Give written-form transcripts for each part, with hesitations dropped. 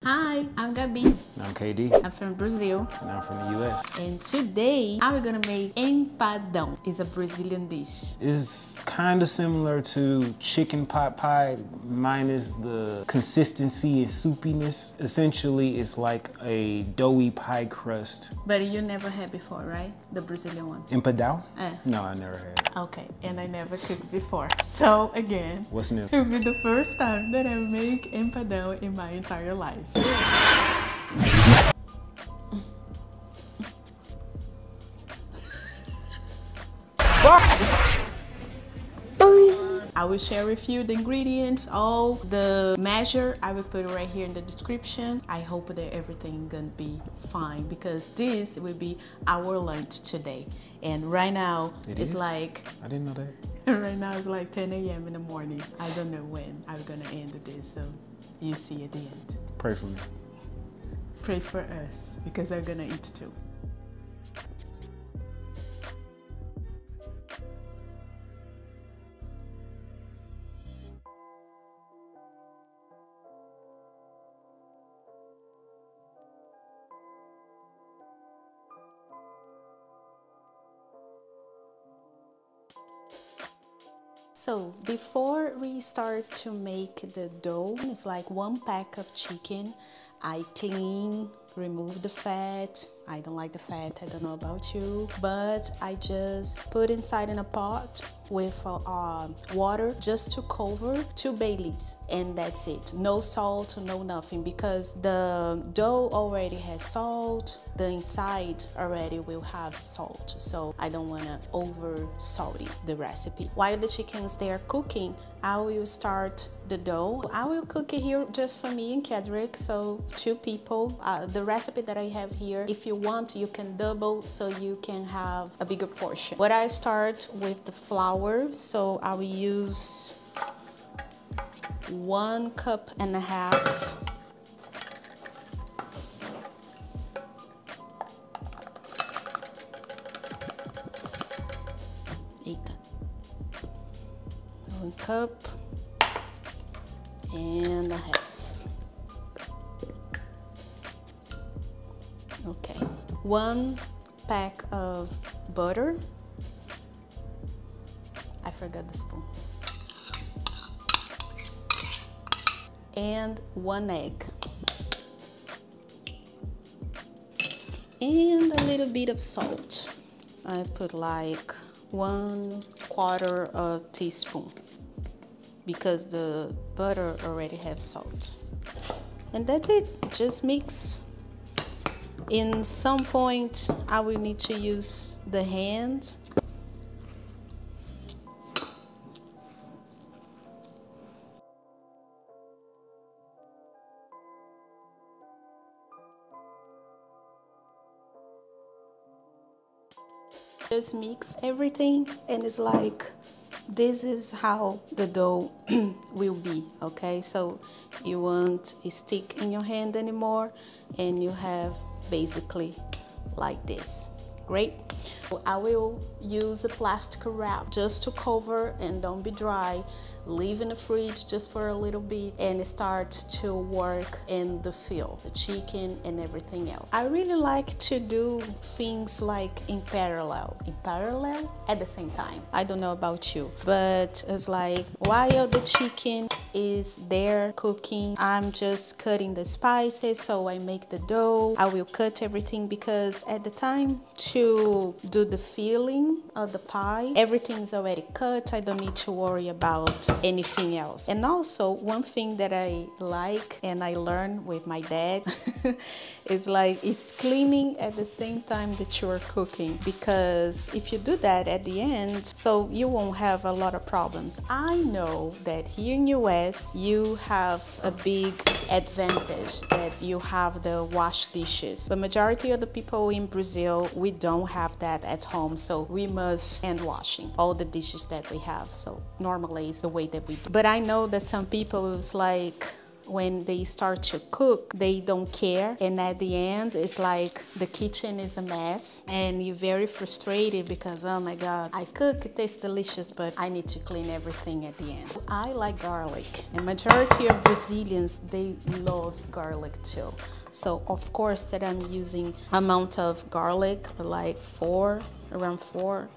Hi, I'm Gabi. I'm KD. I'm from Brazil. And I'm from the US. And today, we're gonna make empadão. It's a Brazilian dish. It's kind of similar to chicken pot pie minus the consistency and soupiness. Essentially, it's like a doughy pie crust. But you never had before, right? The Brazilian one. EMPADÁO? No, I never had. Okay, and I never cooked before. So again, What's new? It'll be the first time that I make empadão in my entire life. I will share with you the ingredients, all the measure. I will put it right here in the description. I hope that everything gonna be fine because this will be our lunch today. And right now it's like, I didn't know that. Right now it's like 10 a.m. in the morning. I don't know when I'm gonna end this, so you see at the end. Pray for me. Pray for us because I'm gonna eat too. So before we start to make the dough, it's like 1 pack of chicken. I clean, remove the fat. I don't like the fat, I don't know about you. But I just put inside in a pot with water just to cover 2 bay leaves, and that's it. No salt, no nothing, because the dough already has salt. The inside already will have salt, so I don't want to over salty the recipe. While the chickens they are cooking, I will start the dough. I will cook it here just for me and Kedrick, so 2 people. The recipe that I have here, if you want, you can double so you can have a bigger portion. But I start with the flour, so I will use 1.5 cups. One cup and a half. Okay, 1 pack of butter. I forgot the spoon. And 1 egg. And a little bit of salt. I put like 1/4 teaspoon because the butter already has salt. And that's it. Just mix. In some point, I will need to use the hand. Just mix everything, and it's like, this is how the dough will be, okay? So you won't stick in your hand anymore, and you have basically like this. Great. I will use a plastic wrap just to cover and don't be dry. Leave in the fridge just for a little bit and start to work in the fill, the chicken and everything else. I really like to do things like in parallel at the same time. I don't know about you, but it's like while the chicken is there cooking, I'm just cutting the spices, so I make the dough. I will cut everything because at the time to do the filling of the pie, everything's already cut. I don't need to worry about anything else. And also one thing that I like and I learned with my dad is like it's cleaning at the same time that you are cooking, because if you do that at the end, so you won't have a lot of problems. I know that here in US you have a big advantage that you have the wash dishes, but majority of the people in Brazil, we don't have that at home, so we must hand washing all the dishes that we have. So normally it's the way that we do. But I know that some people, it's like when they start to cook, they don't care, and at the end it's like the kitchen is a mess and you're very frustrated because, oh my god, I cook, it tastes delicious, but I need to clean everything at the end. I like garlic, and majority of Brazilians, they love garlic too. So of course that I'm using amount of garlic, like around 4.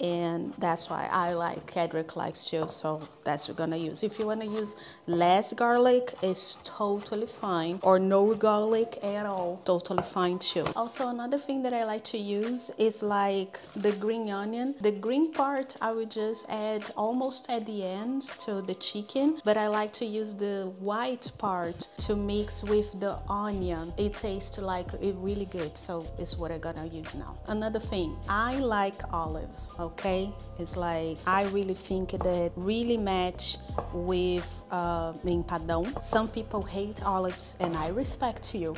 And that's why I like, Kedrick likes too, so that's what we're gonna use. If you wanna use less garlic, it's totally fine, or no garlic at all, totally fine too. Also, another thing that I like to use is like the green onion. The green part I would just add almost at the end to the chicken, but I like to use the white part to mix with the onion. It tastes like it really good, so it's what I'm gonna use now. Another thing, I like olives. Okay, it's like I really think that really match with the empadão. Some people hate olives, and I respect you.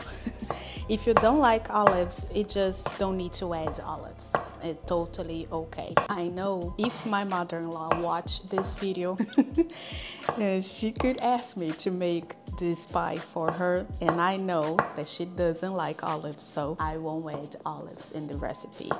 If you don't like olives, it just don't need to add olives. It's totally okay. I know if my mother-in-law watched this video, she could ask me to make this pie for her, and I know that she doesn't like olives, so I won't add olives in the recipe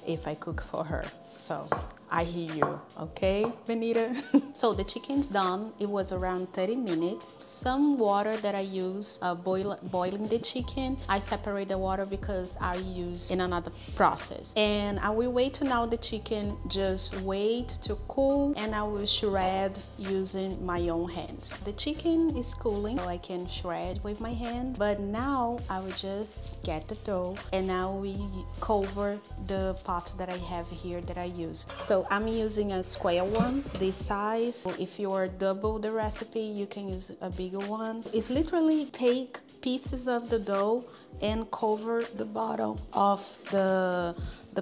if I cook for her. So I hear you, okay, Benita? So the chicken's done. It was around 30 minutes. Some water that I use boiling the chicken, I separate the water because I use in another process. And I will wait now the chicken, just wait to cool, and I will shred using my own hands. The chicken is cooling, so I can shred with my hands. But now I will just get the dough, and now we cover the pot that I have here that I use. So I'm using a square one, this size. If you are double the recipe, you can use a bigger one. It's literally take pieces of the dough and cover the bottom of the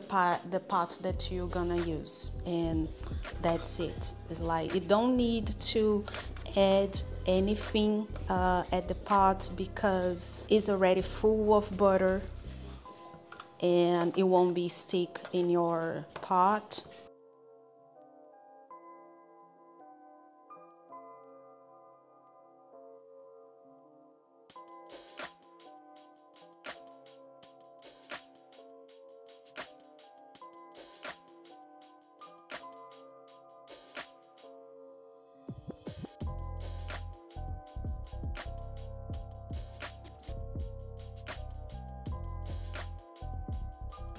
pot that you're gonna use, and that's it. It's like you don't need to add anything at the pot because it's already full of butter and it won't be stick in your pot.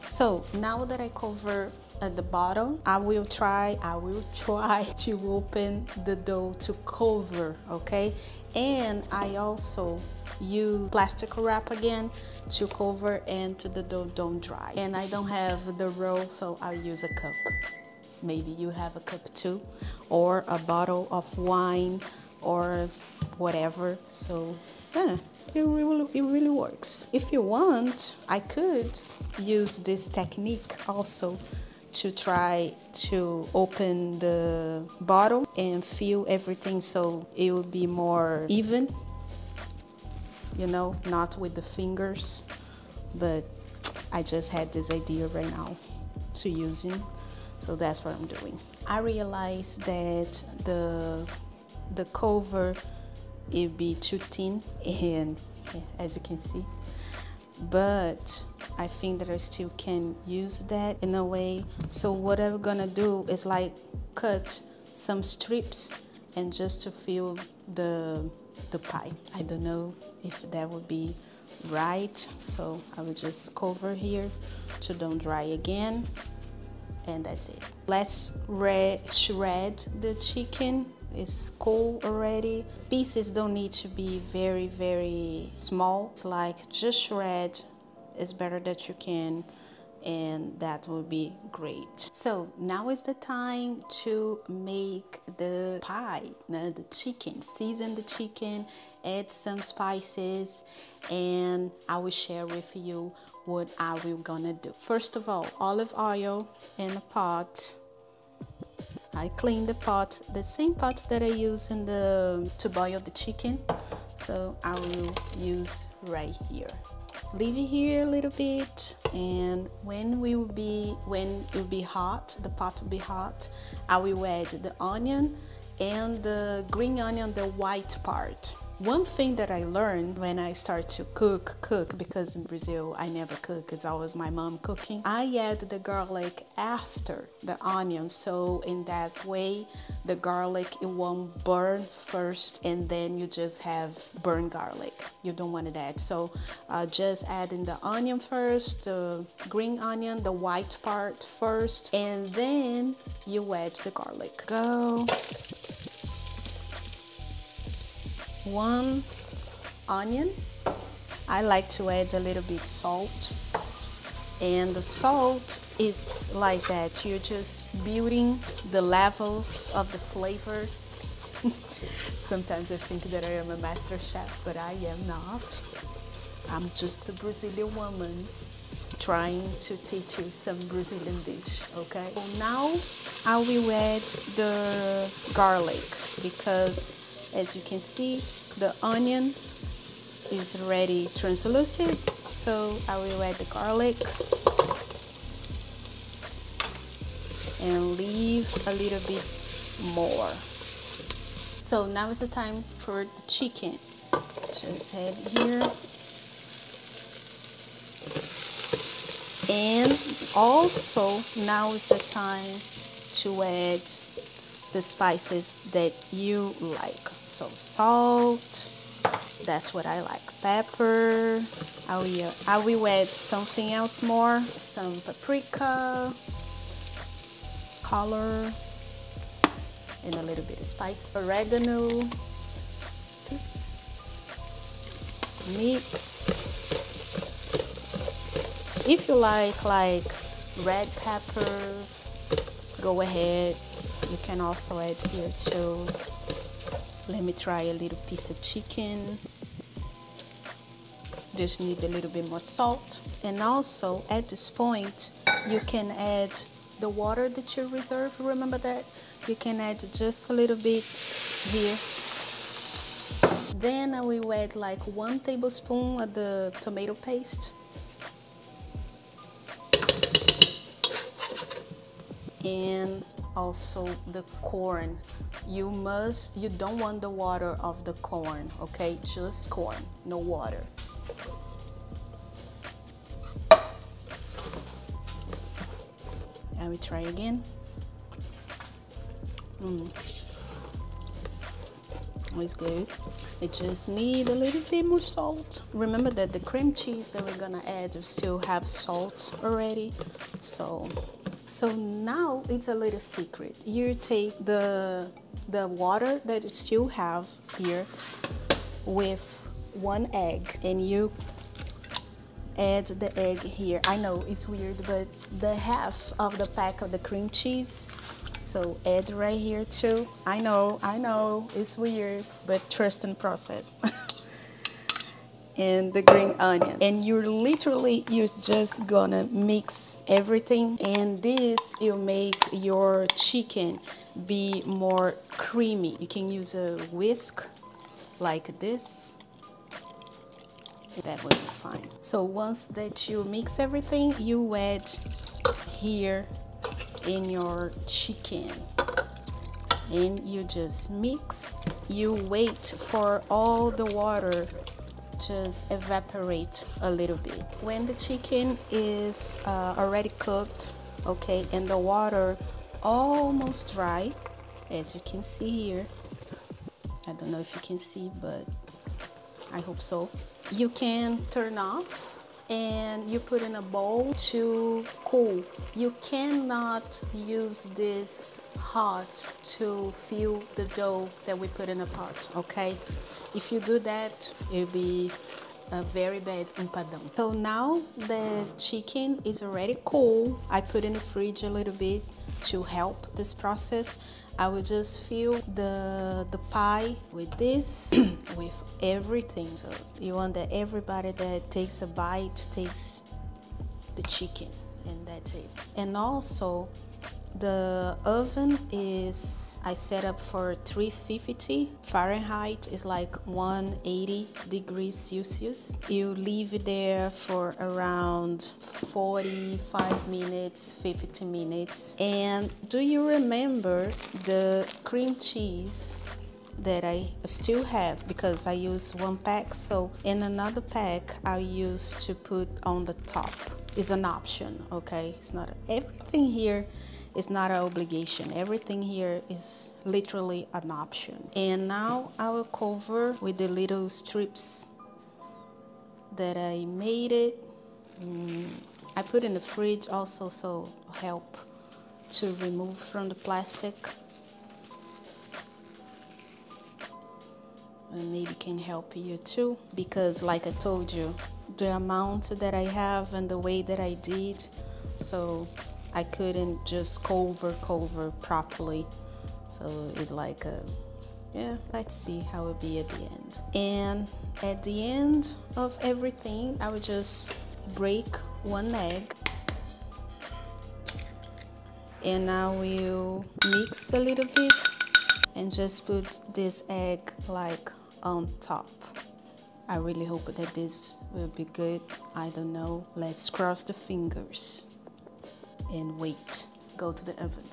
So now that I cover at the bottom, I will try to open the dough to cover, okay? And I also use plastic wrap again to cover and to the dough don't dry. And I don't have the roll, so I'll use a cup. Maybe you have a cup too, or a bottle of wine or whatever. So yeah, it really works. If you want, I could use this technique also to try to open the bottle and fill everything so it will be more even, you know, not with the fingers. But I just had this idea right now to using, so that's what I'm doing. I realized that the cover it'd be too thin, and as you can see, but I think that I still can use that in a way. So what I'm gonna do is like cut some strips and just to fill the pie. I don't know if that would be right, so I will just cover here to don't dry again, and that's it. Let's shred the chicken. It's cool already. Pieces don't need to be very, very small. It's like just shred. It's better that you can, and that will be great. So now is the time to make the pie, the chicken. Season the chicken, add some spices, and I will share with you what I will gonna do. First of all, olive oil in a pot. I clean the pot, the same pot that I use in to boil the chicken. So I will use right here. Leave it here a little bit, and when it will be hot, the pot will be hot, I will add the onion and the green onion, the white part. One thing that I learned when I start to cook, because in Brazil I never cook, it's always my mom cooking. I add the garlic after the onion, so in that way the garlic, it won't burn first and then you just have burnt garlic. You don't want that. So just add in the onion first, the green onion, the white part first, and then you add the garlic. Go. 1 onion. I like to add a little bit salt, and the salt is like that. You're just building the levels of the flavor. Sometimes I think that I am a master chef, but I am not. I'm just a Brazilian woman trying to teach you some Brazilian dish, okay? So now I will add the garlic, because as you can see, the onion is already translucent, so I will add the garlic and leave a little bit more. So now is the time for the chicken. Just add here. And also now is the time to add the spices that you like. So salt, that's what I like. Pepper, I will add something else more, some paprika, color, and a little bit of spice. Oregano, mix. If you like red pepper, go ahead. You can also add here too. Let me try a little piece of chicken. Just need a little bit more salt. And also at this point, you can add the water that you reserve. Remember that? You can add just a little bit here. Then I will add like 1 tablespoon of the tomato paste. And also the corn. You don't want the water of the corn, okay? Just corn, no water. And we try again. It's good. I just need a little bit more salt. Remember that the cream cheese that we're gonna add will still have salt already. So now it's a little secret. You take the water that you still have here with 1 egg, and you add the egg here. I know it's weird, but the half of the pack of the cream cheese, so add right here too. I know, it's weird, but trust in the process. And the green onion, and you're just gonna mix everything, and this will make your chicken be more creamy. You can use a whisk like this. That would be fine. So once that you mix everything, you add here in your chicken, and you just mix. You wait for all the water just evaporate a little bit. When the chicken is already cooked, okay, and the water almost dry, as you can see here, I don't know if you can see, but I hope so. You can turn off and you put in a bowl to cool. You cannot use this hot to fill the dough that we put in a pot, okay? If you do that, it'll be a very bad empadão. So now the chicken is already cool. I put in the fridge a little bit to help this process. I will just fill the pie with this, with everything. So you want that everybody that takes a bite takes the chicken, and that's it. And also, the oven is, I set up for 350 Fahrenheit, is like 180 degrees Celsius. You leave it there for around 45 minutes, 50 minutes. And do you remember the cream cheese that I still have because I use one pack. So in another pack, I used to put on the top. It's an option, okay? It's not everything here. It's not an obligation. Everything here is literally an option. And now I will cover with the little strips that I made it. I put in the fridge also, so help to remove from the plastic. And maybe can help you too, because like I told you, the amount that I have and the way that I did, so I couldn't just cover properly. So it's like yeah, let's see how it'll be at the end. And at the end of everything, I would just break one egg. And I will mix a little bit and just put this egg like on top. I really hope that this will be good. I don't know. Let's cross the fingers and wait. Go to the oven.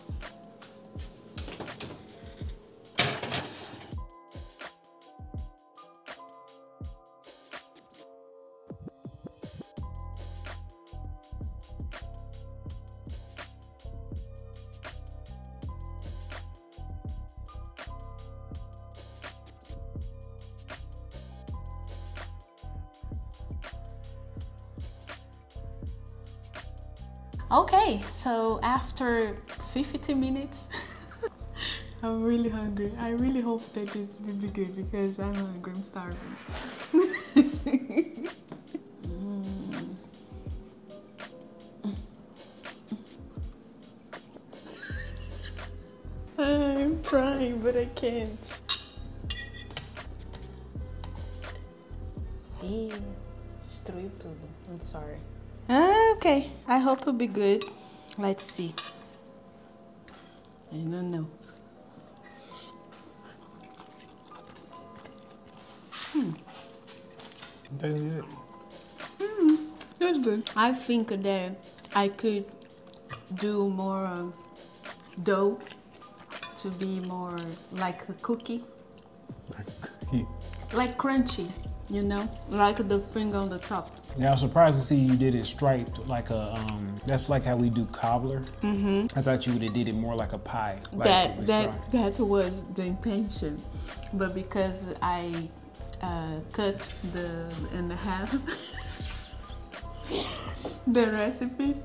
Okay, so after 50 minutes, I'm really hungry. I really hope that this will be good because I'm hungry, I'm starving. I'm trying, but I can't. Ih, destruiu tudo. I'm sorry. Okay, I hope it'll be good. Let's see. I don't know. It tastes good. It's good. I think that I could do more dough to be more like a cookie. Like crunchy, you know? Like the thing on the top. Yeah, I was surprised to see you did it striped like a, that's like how we do cobbler. I thought you would have did it more like a pie. Like that was the intention. But because I cut in half the recipe,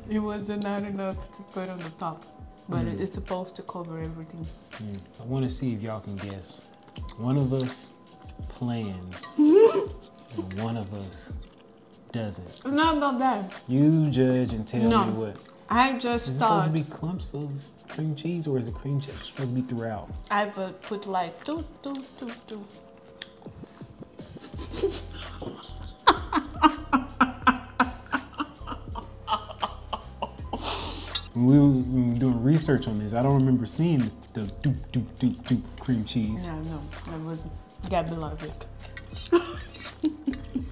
it was not enough to put on the top. But it's supposed to cover everything. I want to see if y'all can guess. One of us plans and one of us doesn't. It's not about that. You judge and tell me what. I just is it thought. supposed to be clumps of cream cheese or is it cream cheese supposed to be throughout? I would put like two. When we were doing research on this, I don't remember seeing the doop cream cheese. No, that was Gabby logic.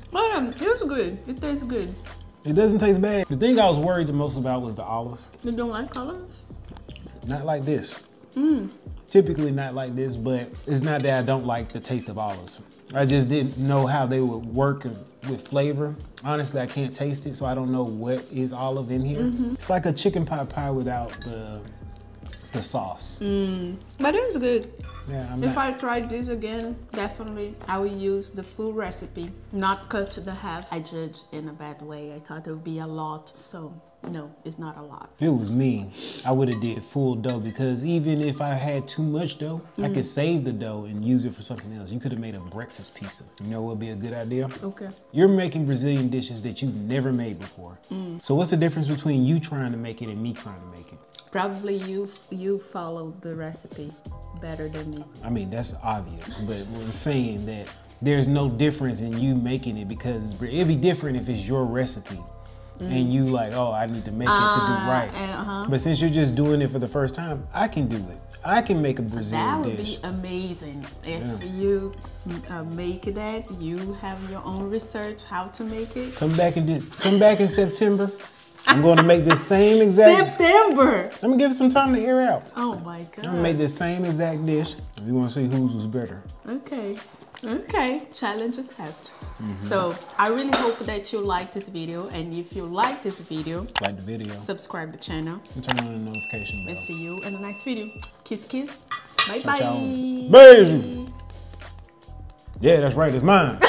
But it was good. It tastes good. It doesn't taste bad. The thing I was worried the most about was the olives. You don't like olives? Not like this. Typically not like this, but it's not that I don't like the taste of olives. I just didn't know how they would work with flavor. Honestly, I can't taste it, so I don't know what is olive in here. It's like a chicken pot pie without the sauce. But it was good. Yeah, if I tried this again, definitely I will use the full recipe, not cut to the half. I judge in a bad way. I thought it would be a lot, so no, it's not a lot. If it was me, I would have did full dough because even if I had too much dough, I could save the dough and use it for something else. You could have made a breakfast pizza. You know what would be a good idea? Okay. You're making Brazilian dishes that you've never made before. So what's the difference between you trying to make it and me trying to make it? Probably you followed the recipe better than me. I mean, that's obvious, but I'm saying that there's no difference in you making it because it'd be different if it's your recipe. And you like, oh, I need to make it to do right. But since you're just doing it for the first time, I can do it. I can make a Brazilian dish. That would be amazing if you make that. You have your own research how to make it. Come back in September. I'm going to make this same exact. September. Let me give it some time to air out. Oh my God. I'm gonna make this same exact dish. If you want to see whose was better. Okay. Okay. Challenge accepted. So I really hope that you like this video, and if you like this video, Like the video. subscribe the channel. And turn on the notification bell. And see you in the next video. Kiss, kiss. Bye, Ciao, bye. ciao. Beijo. Yeah, that's right. It's mine.